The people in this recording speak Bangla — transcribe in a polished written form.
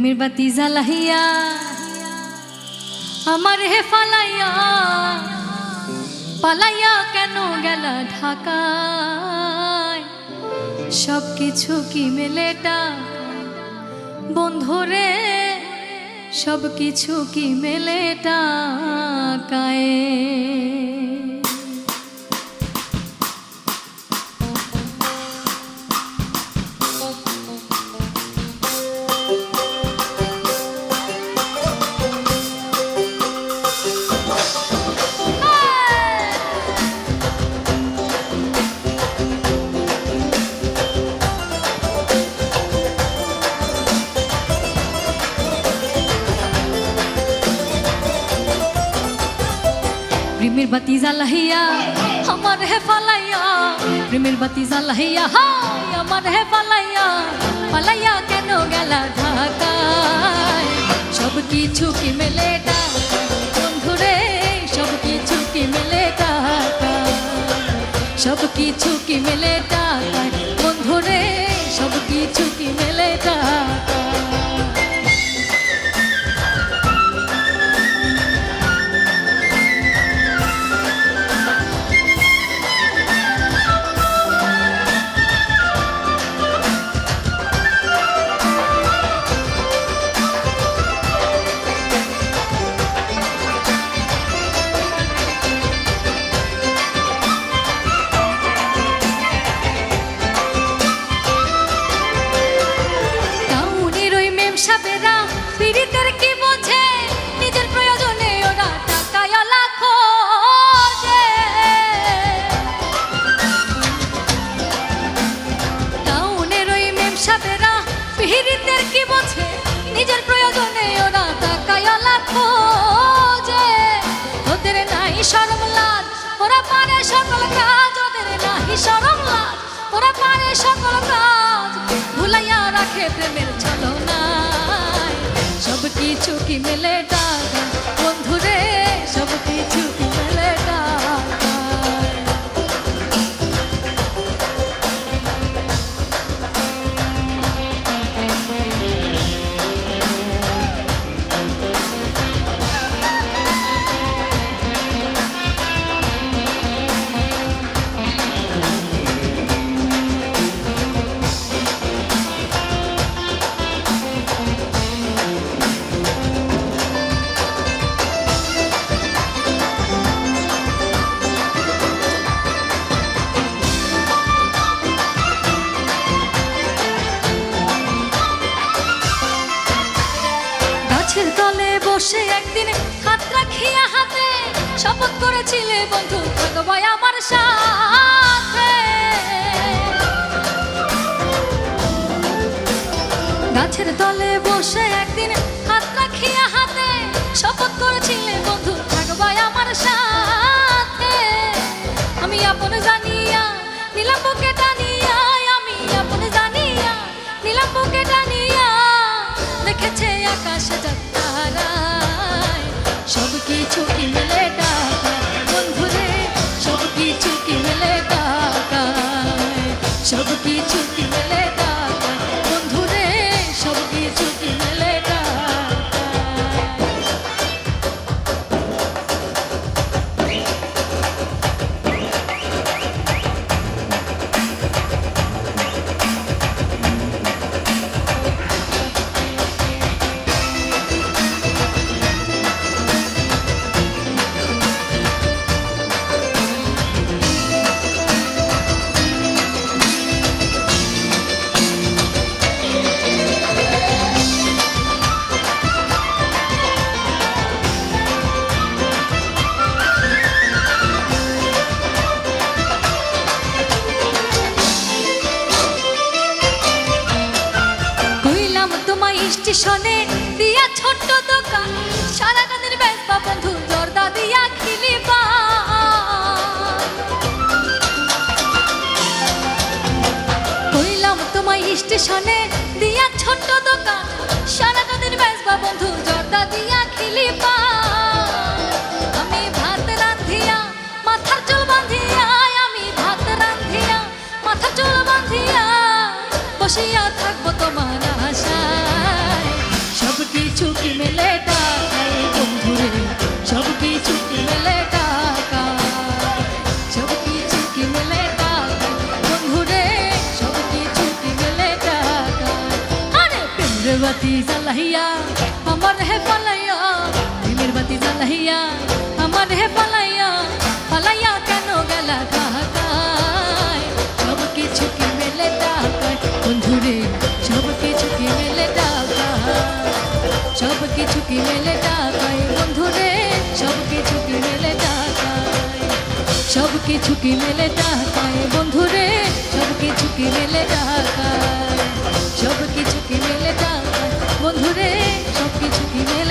প্রেমের বাতি জ্বালাইয়া আমার হে ফালাইয়া পালাইয়া কেন গেলা ঢাকায় সব কিছু কি মেলে টাকায় বন্ধুরে সব কিছু কি মেলে টাকায় প্রেমের বাতি জ্বালাইয়া আমার হে ফালাইয়া প্রেমের বাতি জ্বালাইয়া হাই আমার হে ফালাইয়া পালাইয়া কেন গেলা ঢাকায় সব কিছু কি মেলে টাকায় বন্ধুরে সব কিছু কি মেলে টাকায় সব কিছু কি মেলে টাকায় বন্ধুরে সব কিছু কি মেলে টাকায় পিরিতের কি বোঝে নিজের প্রয়োজনে ওরা টাকায় লাখো যে ওদের নাই শরম লাজ ওরা পারে সকল কাজ ওদের নাই শরম লাজ ওরা পারে সকল কাজ ভুলাইয়া রাখে প্রেমের ছলনায় সব কিছু কি মেলে টাকা বন্ধুরে সব কিছু কি মেলে টাকা গাছের তলে বসে একদিন হাত রাখিয়া হাতে শপথ করেছিলে বন্ধু থাকবে আমার সাথে গাছের তলে বসে একদিন হাত রাখিয়া হাতে শপথ করেছিলে বন্ধু থাকবে আমার সাথে আমি আপন জানিয়া নিলাম বুকে টানিয়া আমি আপন জানিয়া নিলাম বুকে টানিয়া দেখেছে আকাশে যাত্রায় সব কিছু কি মেলে টাকায় বন্ধুরে সব কিছু কি মেলে টাকায় সব কিছু কি মেলে টাকায় বন্ধুরে সব কিছু কি মেলে স্টেশনে দিয়া ছোট্ট দোকান সারা কাদের বেচবা বন্ধু জর্দা দিয়া খিলিবা কইলাম তোমায় স্টেশনে দিয়া ছোট্ট দোকান সারা কাদের বেচবা বন্ধু জর্দা দিয়া খিলিবা আমি ভাত রাঁধিয়া মাথার চুল বাঁধিয়া আমি ভাত রাঁধিয়া মাথার চুল বাঁধিয়া বসিয়া থাকবো তোমার আশায় জ্বালাইয়া আমার হে পালাইয়া প্রেমের বাতি জ্বালাইয়া আমার হে পালাইয়া পালাইয়া কেন গেলা ঢাকায় সব কিছু কি মেলে টাকায় বন্ধুরে সব কিছু কি মেলে টাকায় সব কিছু কি মেলে টাকায় বন্ধুরে সব কিছু কি মেলে টাকায় সব কিছু কি মেলে টাকায় বন্ধুরে সব কিছু কি মেলে টাকায় সব কিছু কি মেলে টাকায় বন্ধুরে সব কিছু কি মেলে